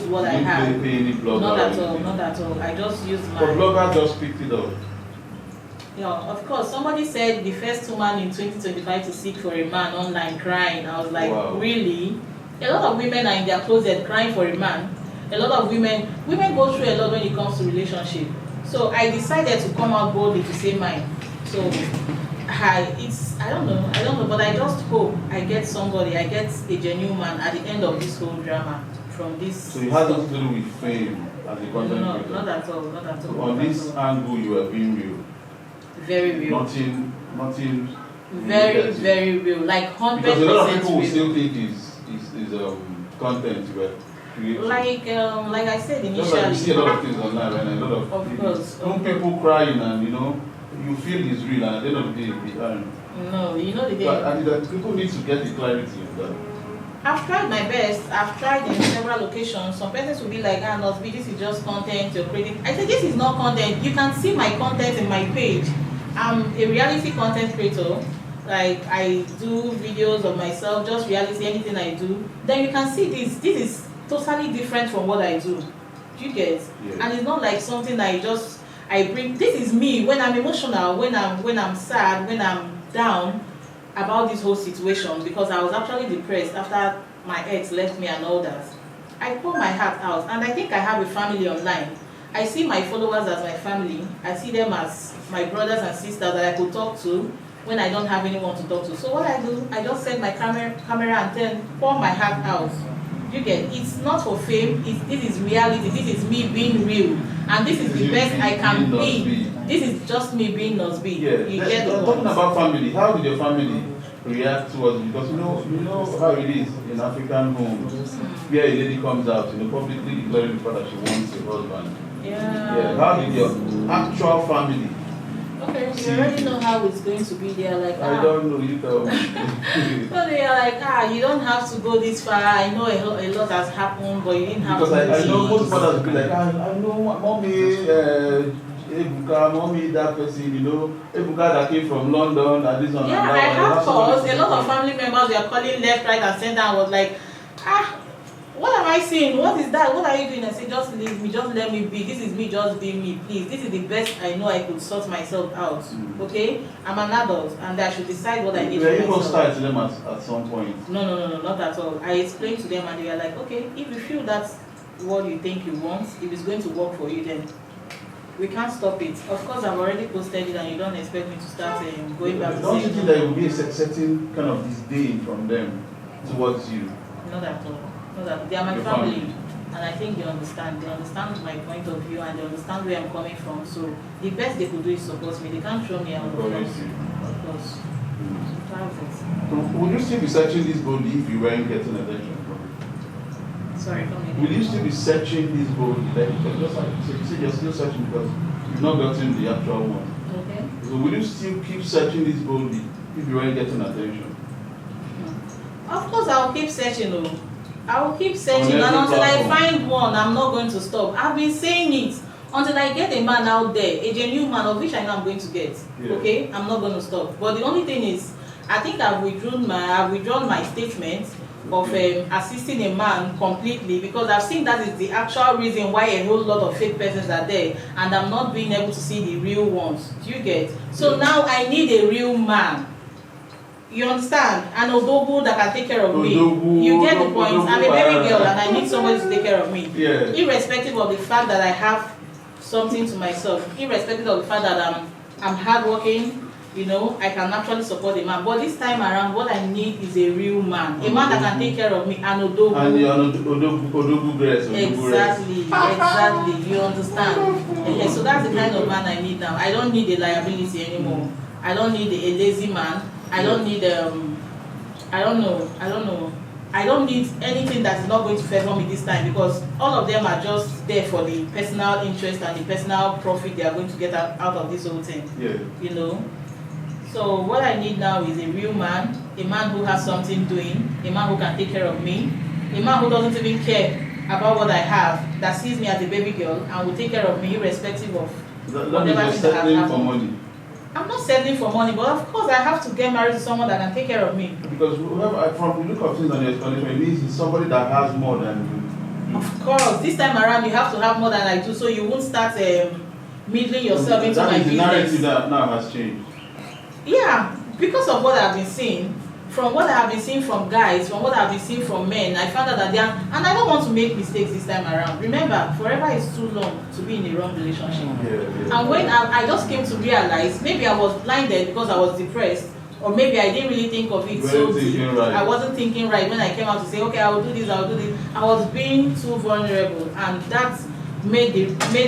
what I have. Pay any blogger not at all, not at all. I just use my... But blogger just picked it up. Yeah, of course. Somebody said the first woman in 2025 to seek for a man online crying. I was like, wow. Really? A lot of women are in their closet crying for a man. A lot of women go through a lot when it comes to relationship. So I decided to come out boldly to say mine. So I don't know, but I just hope I get somebody, I get a genuine man at the end of this whole drama from this. So it has nothing to do with fame as a content creator? Not at all, not at all. So on this angle, you are being real. Very real. Nothing. Very real. Like 100% because a lot of people real. will still think is content you are creating. Like I said initially. Just like you see a lot of things online, right? A lot of course. Some people crying and you feel it's real, and at the end of the day, they aren't. No, you know the day. And people need to get the clarity of that. I've tried my best. I've tried in several locations. Some persons will be like, Nosby, this is just content you're creating. I said, this is not content. You can see my content in my page. I'm a reality content creator. Like, I do videos of myself, just reality, anything I do. Then you can see this. This is totally different from what I do. Do you get? Yeah. And it's not like something I bring. This is me when I'm emotional, when I'm sad, when I'm down about this whole situation, because I was actually depressed after my ex left me and all that. I pour my heart out, and I think I have a family online. I see my followers as my family. I see them as my brothers and sisters that I could talk to when I don't have anyone to talk to. So what I do, I just set my camera and then pour my heart out. You get? It's not for fame. This is reality. This is me being real, and this is the best I can be. This is just me being Nosby. Yeah. You get the talking about family. How did your family react towards it? Because you know how it is in African homes, where a lady comes out, publicly declaring the fact that she wants a husband. Yeah. How did your actual family? Okay, you already know how it's going to be. They're like, I don't know, you tell me. So they are like, you don't have to go this far. I know a lot has happened, but you didn't have because to. Because I know most fathers will be like, I know mommy, Ebuka, mommy, that person, Ebuka that came from London, and this one. Yeah, and that I one. have calls. A lot of family members were calling left, right, and center. I was like, what am I saying? What is that? What are you doing? I said, just leave me, just let me be. This is me just being me, please. This is the best I know I could sort myself out. Okay? I'm an adult and I should decide what I need for myself. You must start to them at some point. No, not at all. I explained to them and they were like, okay, if you feel that's what you think you want, if it's going to work for you, then we can't stop it. Of course, I've already posted it and you don't expect me to start going back to don't you think there will be a certain kind of disdain from them towards you? Not at all. They are my family, and I think they understand. They understand my point of view, and they understand where I'm coming from. So the best they could do is support me. They can't throw me out. Of course. So would you still be searching this boldly if you weren't getting attention from it? Sorry, come again. Will you still be searching this boldly? Just like you said, you're still searching because you've not gotten the actual one. Okay. So will you still keep searching this boldly if you weren't getting attention? Of course, I'll keep searching. I will keep searching, and until I find one, I'm not going to stop. I've been saying it until I get a man out there, a genuine man, of which I know I'm going to get. Yeah. Okay, I'm not going to stop. But the only thing is, I think I've withdrawn my statement of assisting a man completely, because I've seen that is the actual reason why a whole lot of fake persons are there, and I'm not being able to see the real ones. Do you get? So now I need a real man. You understand? An Odogu that can take care of me. You get the point. I'm a baby girl and I need somebody to take care of me. Yeah. Irrespective of the fact that I have something to myself, irrespective of the fact that I'm hardworking, I can actually support a man. But this time around, what I need is a real man. A man that can take care of me. An Odogu. And the Odogu dress. Exactly. You understand? So that's the kind of man I need now. I don't need a liability anymore. I don't need a lazy man. I don't need I don't know. I don't need anything that is not going to favor me this time, because all of them are just there for the personal interest and the personal profit they are going to get out of this whole thing. Yeah. So what I need now is a real man, a man who has something doing, a man who can take care of me, a man who doesn't even care about what I have, that sees me as a baby girl and will take care of me irrespective of whatever thing that has happened. I'm not settling for money, but of course I have to get married to someone that can take care of me. Because from the look of things on your explanation, it means it's somebody that has more than you Of course, this time around you have to have more than I do, so you won't start middling yourself into my That is the narrative business. that now has changed. Yeah, because of what I've been seeing, from what I have been seeing from guys, from what I've been seeing from men, I found out that they are, and I don't want to make mistakes this time around. Remember, forever is too long to be in a wrong relationship. Yeah. And when I just came to realize, maybe I was blinded because I was depressed, or maybe I didn't really think of it so deep. Right. I wasn't thinking right when I came out to say, okay, I will do this, I will do this. I was being too vulnerable, and that made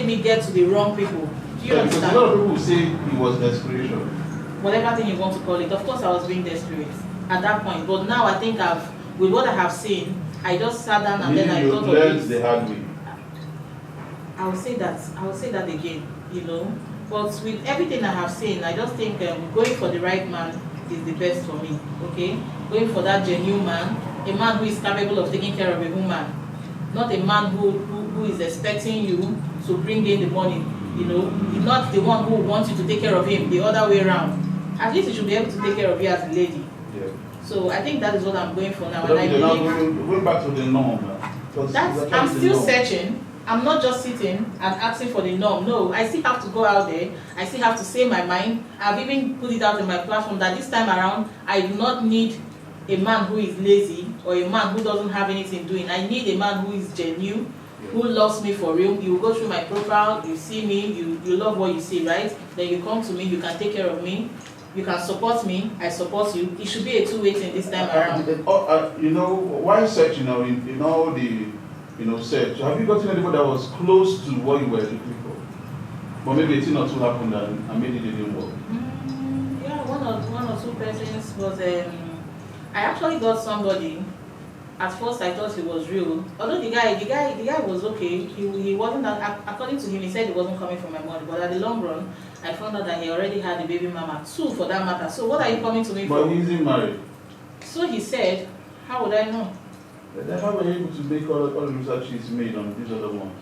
me get to the wrong people. Do you understand? Because a lot of people say it was desperation. Whatever thing you want to call it. Of course, I was being desperate at that point, but now I think with what I have seen, I just sat down and then I thought of it. The hard way. I will say that again, you know. But with everything I have seen, I just think going for the right man is the best for me. Okay, going for that genuine man, a man who is capable of taking care of a woman, not a man who is expecting you to bring in the money. You know, not the one who wants you to take care of him, the other way around. At least he should be able to take care of you as a lady. Yeah. So I think that is what I'm going for now. But And I believe going back to the norm. I'm still searching. I'm not just sitting and asking for the norm. No, I still have to go out there. I still have to say my mind. I've even put it out in my platform that this time around, I do not need a man who is lazy or a man who doesn't have anything doing. I need a man who is genuine, who loves me for real. You go through my profile, you see me, you love what you see, right? Then you come to me, you can take care of me, you can support me, I support you. It should be a two-way thing this time around. You know, while searching in all the search, have you gotten anybody that was close to what you were looking for? But maybe a thing or two happened and maybe it didn't work. Yeah, one or two persons was I actually got somebody. At first I thought he was real. Although the guy was okay. He wasn't that, according to him, he said he wasn't coming for my money. But at the long run, I found out that he already had a baby mama, 2 for that matter. So what are you coming to me for? But he isn't married. So he said, how would I know? Then how were you able to make all the research he's made on this other one?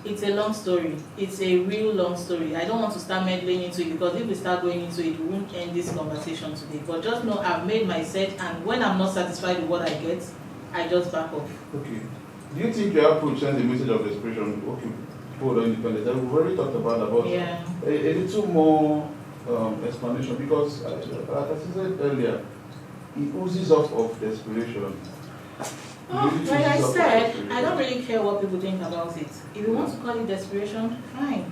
It's a long story. It's a real long story. I don't want to start meddling into it because if we start going into it, we won't end this conversation today. But just know I've made my search, and when I'm not satisfied with what I get, I just back off. Okay. Do you think your approach sends a message of desperation? Okay, people are independent. We've already talked about yeah. a little more explanation, because as I said earlier, it oozes off of desperation. Like I said, I don't really care what people think about it. If you want to call it desperation, fine.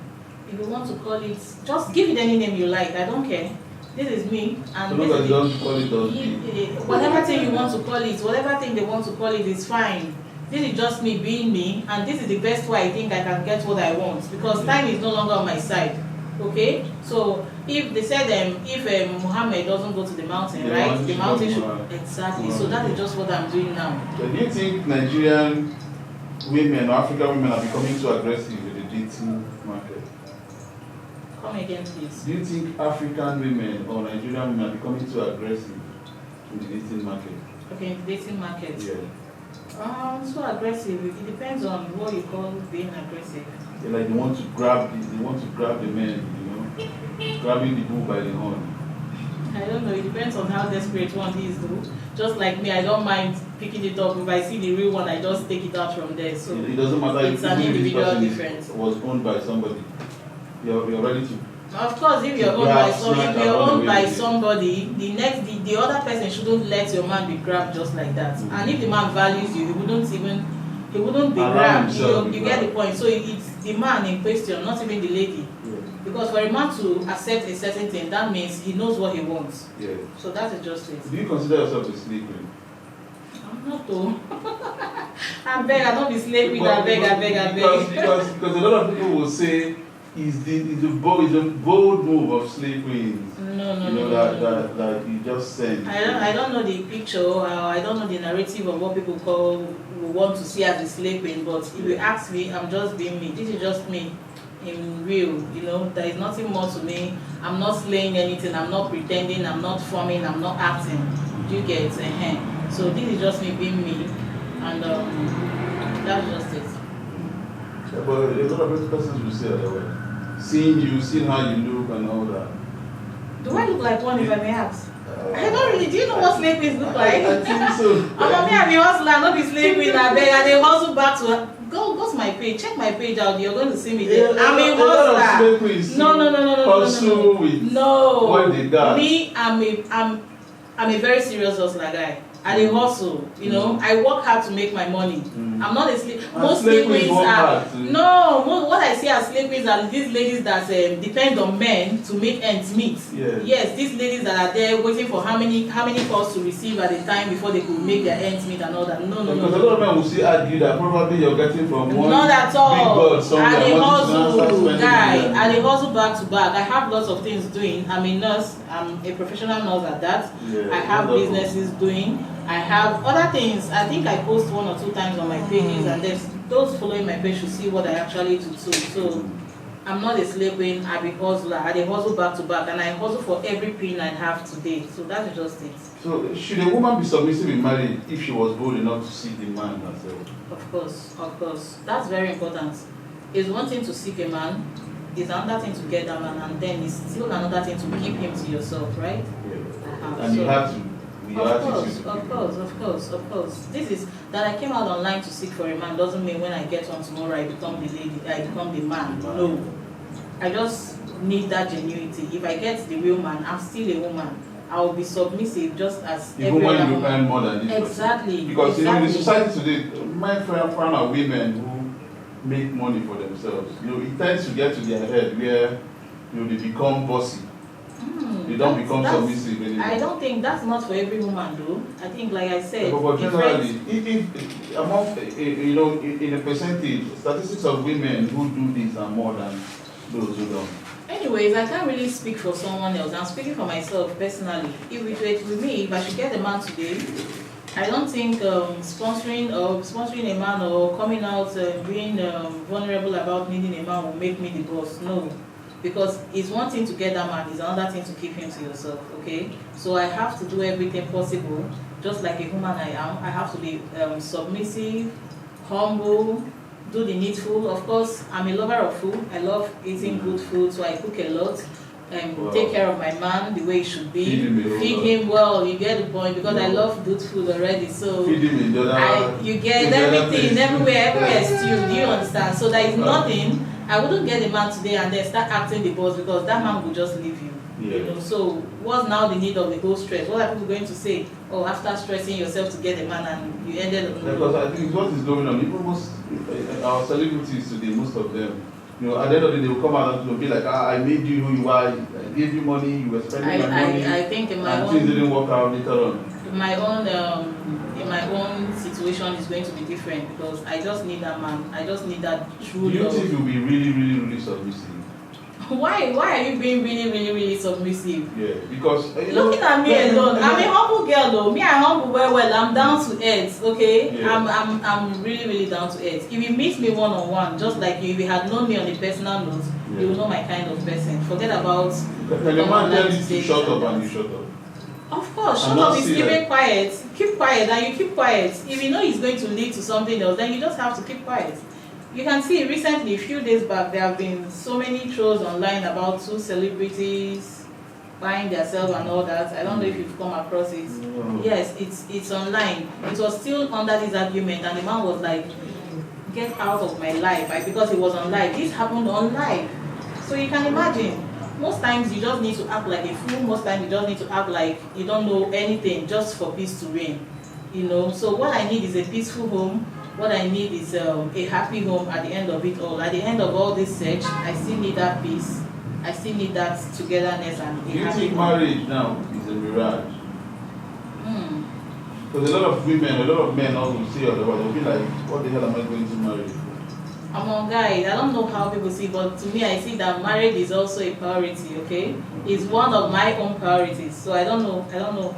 If you want to call it, just give it any name you like. I don't care. This is me, and so this is don't call it whatever thing you want to call it, whatever thing they want to call it is fine. This is just me being me, and this is the best way I think I can get what I want, because time is no longer on my side. Okay, so if they said if Muhammad doesn't go to the mountain, right, the mountain should exactly. So that is just what I'm doing now. So do you think Nigerian women or African women are becoming too aggressive with the dating market? Come again, please. Do you think African women or Nigerian women are becoming too aggressive in the dating market? Okay, in the dating market. Yeah. So aggressive. It depends on what you call being aggressive. Yeah, like they want to grab the men, grabbing the bull by the horn. I don't know. It depends on how desperate one is, though. Just like me, I don't mind picking it up. If I see the real one, I just take it out from there. So it doesn't matter it's if an this individual person difference. was owned by somebody. You're ready to. Of course, if you're owned by somebody, the other person shouldn't let your man be grabbed just like that. Mm-hmm. And if the man values you, he wouldn't be grabbed. You get the point. So it's the man in question, not even the lady. Yeah. Because for a man to accept a certain thing, that means he knows what he wants. Yeah. So that is just it. Do you consider yourself a slave queen? I'm not though. I beg, I don't be slave queen. I beg. Because a lot of people will say is the bold move of slave queens. No. That you just said. I don't know the picture, or I don't know the narrative of what people want to see as a slave queen. But if you ask me, I'm just being me. This is just me, in real. There is nothing more to me. I'm not slaying anything. I'm not pretending. I'm not forming. I'm not acting. Do you get it? So this is just me being me, and that's just it. Yeah, but a lot of persons will say otherwise. Seeing you, seeing how you look and all that. Do I look like one, if I may ask? I don't really. Do you know what slave queens look like? I think so. I'm me and the hustler, not be slave queen. I beg, and they hustle back to go to my page, check my page out. You're going to see me Yeah, there. I'm a hustler. No. What they got. Me, I'm a very serious hustler guy. I dey hustle, you know. I work hard to make my money. I'm not a slave. Most slave queens are what I see as slave queens are these ladies that depend on men to make ends meet. Yes, these ladies that are there waiting for how many calls to receive at a time before they could make their ends meet and all that. No. Because a lot of men will still argue that probably you're getting from one. Not at all. Big God somewhere. I dey hustle, guy. I dey hustle back to back. I have lots of things doing. I'm a nurse. I'm a professional nurse at that. I have businesses doing. I have other things. I think I post 1 or 2 times on my pages, and then those following my page should see what I actually do too. So I'm not a slave queen. I'm a hustler. I hustle back to back, and I hustle for every pin I have today. So that's just it. So should a woman be submissive in marriage if she was bold enough to seek the man herself? Of course. That's very important. It's one thing to seek a man. It's another thing to get that man, and then it's still another thing to keep him to yourself, right? And you have to. Of course. This is that I came out online to seek for a man doesn't mean when I get on tomorrow I become the lady, I become the man. No. I just need that genuinity. If I get the real man, I'm still a woman. I will be submissive just as even every when you woman. earn more than this. Exactly. Because in the society today, men find women who make money for themselves. It tends to get to their head where they become bossy. They don't become submissive anymore. I don't think that's not for every woman though. I think like I said, but generally, if among in a percentage, statistics of women who do this are more than those who don't. Anyways, I can't really speak for someone else. I'm speaking for myself personally. If it were with me, if I should get a man today, I don't think sponsoring a man or coming out being vulnerable about needing a man will make me the boss. No. Because it's one thing to get that man, it's another thing to keep him to yourself, okay? So I have to do everything possible, just like a woman I am. I have to be submissive, humble, do the needful. Of course, I'm a lover of food. I love eating good food, so I cook a lot. Take care of my man the way it should be. Feed him well, you get the point, because I love good food already. So you get everything, everywhere stew. Do you understand? So there is nothing. I wouldn't get a man today and then start acting the boss because that man will just leave you. You know. So what's now the need of the whole stress? What are people going to say? Oh, after stressing yourself to get a man and you ended up. Because I think what is going on, even most our celebrities today, most of them, at the end of the day, they will come out and they'll be like, I made you who you are, I gave you money, you were spending my money. I think in my things didn't work out later on. In my own situation is going to be different because I just need that man. I just need that true love. Do you think you'll be really, really, really submissive? Why are you being really, really, really submissive? Yeah, because looking at me alone, I'm a humble girl though. Me, I humble well. I'm down to earth, okay? Yeah. I'm really, really down to earth. If you meet me one-on-one, just like if you had known me on a personal note, you will know my kind of person. Forget about. Can the man tell you to shut up and you shut up? Of course, shut up is keeping quiet. Keep quiet and you keep quiet. If you know it's going to lead to something else, then you just have to keep quiet. You can see recently, a few days back, there have been so many trolls online about 2 celebrities buying themselves and all that. I don't know if you've come across it. Yes, it's online. It was still under this argument and the man was like, get out of my life, because it was on live. This happened on live. So you can imagine. Most times you just need to act like a fool. Most times you just need to act like you don't know anything just for peace to reign. So what I need is a peaceful home. What I need is a happy home at the end of it all. At the end of all this search, I still need that peace. I still need that togetherness and a happy home. Do you think marriage now is a mirage? Because a lot of women, a lot of men also will see otherwise. They'll be like, what the hell am I going to marry for? Among guys, I don't know how people see, but to me, I see that marriage is also a priority. Okay, it's one of my own priorities. So I don't know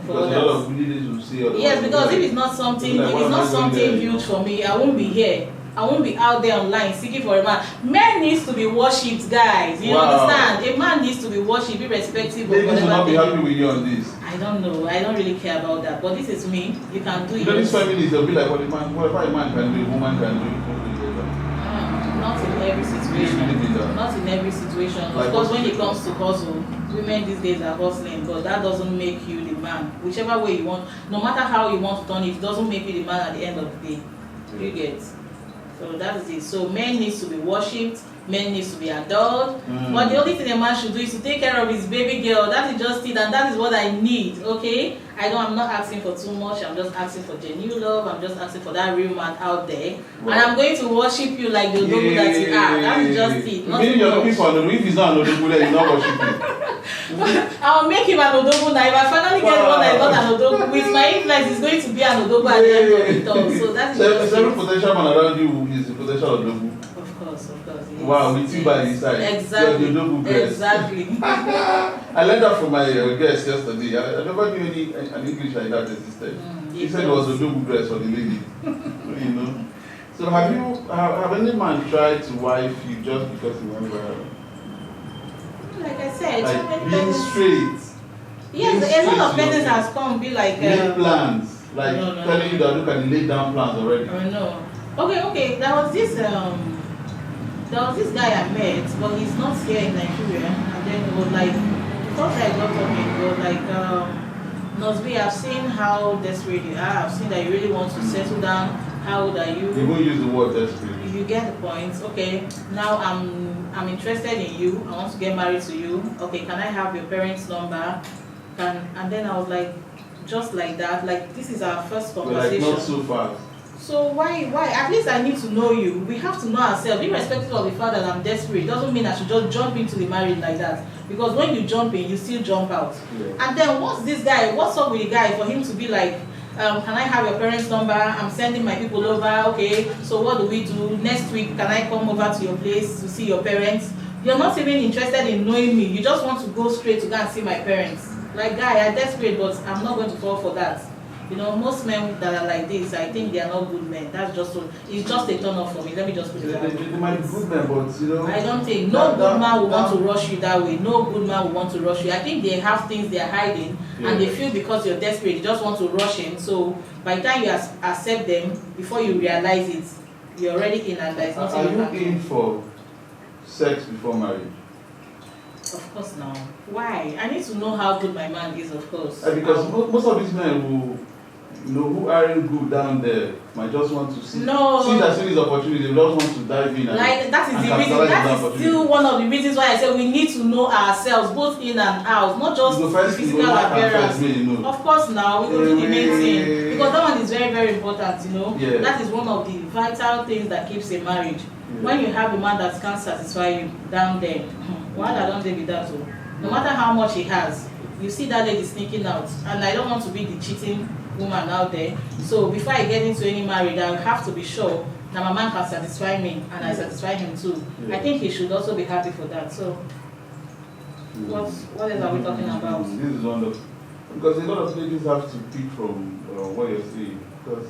for others. A lot of ladies will see otherwise. Yes, because if it's not something huge for me, I won't be here. I won't be out there online seeking for a man. Men needs to be worshipped, guys. You understand? A man needs to be worshipped, irrespective of whatever. Ladies will not be happy with you on this. I don't know. I don't really care about that. But this is me. You can do it. These feminists, they'll be like, whatever a man can do, a woman can do it. Not in every situation. Not in every situation. Of course, when it comes to hustle, women these days are hustling, but that doesn't make you the man. Whichever way you want, no matter how you want to turn it, doesn't make you the man at the end of the day. You get. So that's it. So men needs to be worshipped, men needs to be adored. But the only thing a man should do is to take care of his baby girl. That is just it, and that is what I need. Okay? I'm not asking for too much. I'm just asking for genuine love. I'm just asking for that real man out there. Wow. And I'm going to worship you like the Odogu that you are. That's just it. Meaning you're looking for Odogu. If he's not an Odogu, then he's not worshiping. I'll make him an Odogu now. If I finally get one that is not an Odogu, with my influence, he's going to be an Odogu at the end of it all. So that's just every potential man around you is a potential Odogu. Of course. Yes. Wow, with you by his side. Exactly. You're the Odogu guest. Exactly. I learned that from my guest yesterday. I never knew an English like that existed. He said it was a Odogu dress for the lady. You know. So have any man tried to wife you just because he went viral? Like I said, like so many being straight. Yes, a lot of persons has come be like make plans, like telling you that look at the laid down plans already. No. Okay. There was this guy I met, but he's not here in Nigeria. And then he was like, because I got talking, he was like, Nosby, I've seen how desperate you are. I've seen that you really want to settle down. How old are you? He won't use the word desperate. You get the point. Okay, now I'm interested in you. I want to get married to you. Okay, can I have your parents' number? And then I was like, just like that. Like, this is our first conversation. Like, not so fast. So why? At least I need to know you. We have to know ourselves. Irrespective of the fact that I'm desperate, doesn't mean I should just jump into the marriage like that. Because when you jump in, you still jump out. Yeah. And then what's up with the guy for him to be like, can I have your parents' number? I'm sending my people over. Okay, so what do we do? Next week, can I come over to your place to see your parents? You're not even interested in knowing me. You just want to go straight to go and see my parents. Like, guy, I'm desperate, but I'm not going to fall for that. You know, most men that are like this, I think they are not good men. That's just so. It's just a turn off for me. Let me just put it that way. They might be good men, but you know. I don't think no good man will want to rush you that way. No good man will want to rush you. I think they have things they are hiding, and they feel because you're desperate, you just want to rush in. So by the time you accept them, before you realize it, you're already in, and there's nothing. Are you in for sex before marriage? Of course, now. Why? I need to know how good my man is, of course. Because most of these men who aren't good down there might just want to see that series opportunity. They just want to dive in. Like, that is the reason. That is still one of the reasons why I say we need to know ourselves, both in and out, not just physical appearance. Of course, now we go do the main thing, because that one is very, very important. You know, that is one of the vital things that keeps a marriage. When you have a man that can't satisfy you down there, why don't they be that? No matter how much he has, you see that lady sneaking out, and I don't want to be the cheating woman out there. So before I get into any marriage, I have to be sure that my man can satisfy me and I satisfy him too. I think he should also be happy for that. So what else are we talking about? This is wonderful, because a lot of ladies have to pick from what you're saying, because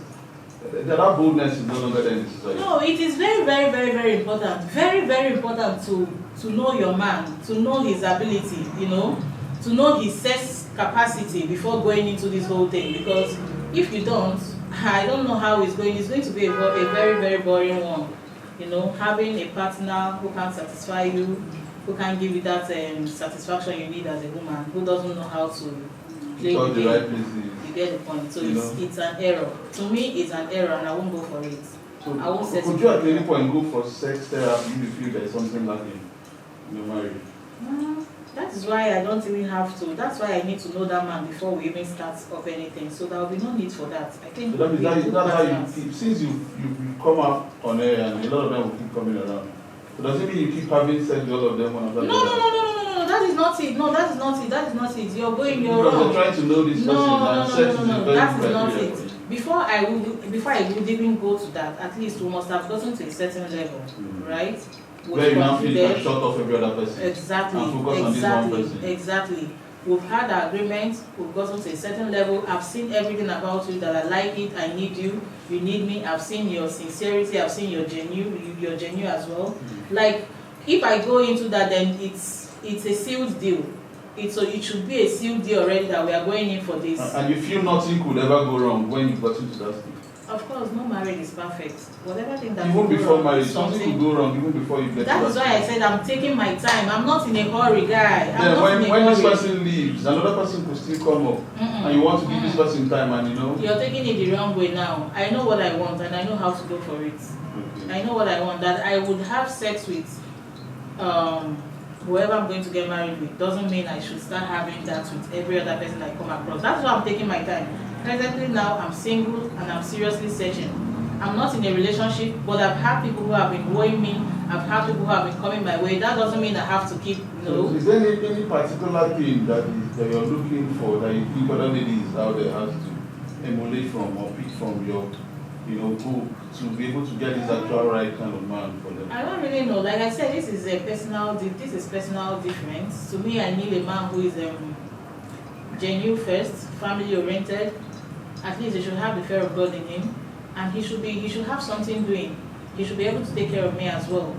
that boldness is no longer there in society. No, it is very, very, very, very important. Very, very important to know your man, to know his ability, you know, to know his sex capacity before going into this whole thing. Because if you don't, I don't know how it's going. It's going to be a very, very boring one. You know, having a partner who can satisfy you, who can give you that satisfaction you need as a woman, who doesn't know how to play the game. Right places. You get the point. So it's an error. To me, it's an error, and I won't go for it. So I won't could you at any point go for sex therapy if you feel there's something lacking in your marriage? That is why I don't even have to. That's why I need to know that man before we even start of anything. So there will be no need for that. I think. So that's how you keep. Since you come up on air and a lot of them will keep coming around. So does it mean you keep having sex with all of them one after the other? No. That is not it. No, that is not it. That is not it. You're going. You're because wrong. you're trying to know this person. No. That is not it. Before I would even go to that, at least we must have gotten to a certain level, right? Where you now feel you can shut off every other person. Exactly. And focus on this one person. Exactly. We've had our agreement, we've gotten to a certain level. I've seen everything about you that I like it, I need you, you need me. I've seen your sincerity, I've seen your genuine as well. Like, if I go into that, then it's a sealed deal. It should be a sealed deal already that we are going in for this. And you feel nothing could ever go wrong when you got into that stage? Of course, no marriage is perfect. Whatever thing that Even could go before wrong, marriage, something could go wrong even before you get That to is why I said I'm taking my time. I'm not in a hurry, guy. I'm Then not in a when this hurry. person leaves, another person could still come up, and you want to give this person time, and you know. You're taking it the wrong way now. I know what I want, and I know how to go for it. Okay. I know what I want. That I would have sex with whoever I'm going to get married with doesn't mean I should start having that with every other person I come across. That's why I'm taking my time. Presently now, I'm single and I'm seriously searching. I'm not in a relationship, but I've had people who have been wooing me. I've had people who have been coming my way. That doesn't mean I have to keep, So is there any particular thing that you're looking for that you think other ladies out there have to emulate from or pick from your, book to be able to get this actual right kind of man for them? I don't really know. Like I said, this is personal difference. To me, I need a man who is genuine first, family oriented. At least he should have the fear of God in him, and he should have something doing. He should be able to take care of me as well.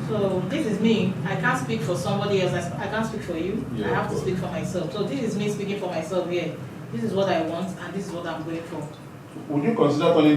So this is me. I can't speak for somebody else. I can't speak for you. Yeah, I have to speak for myself. So this is me speaking for myself here. This is what I want, and this is what I'm going for. Would you consider turning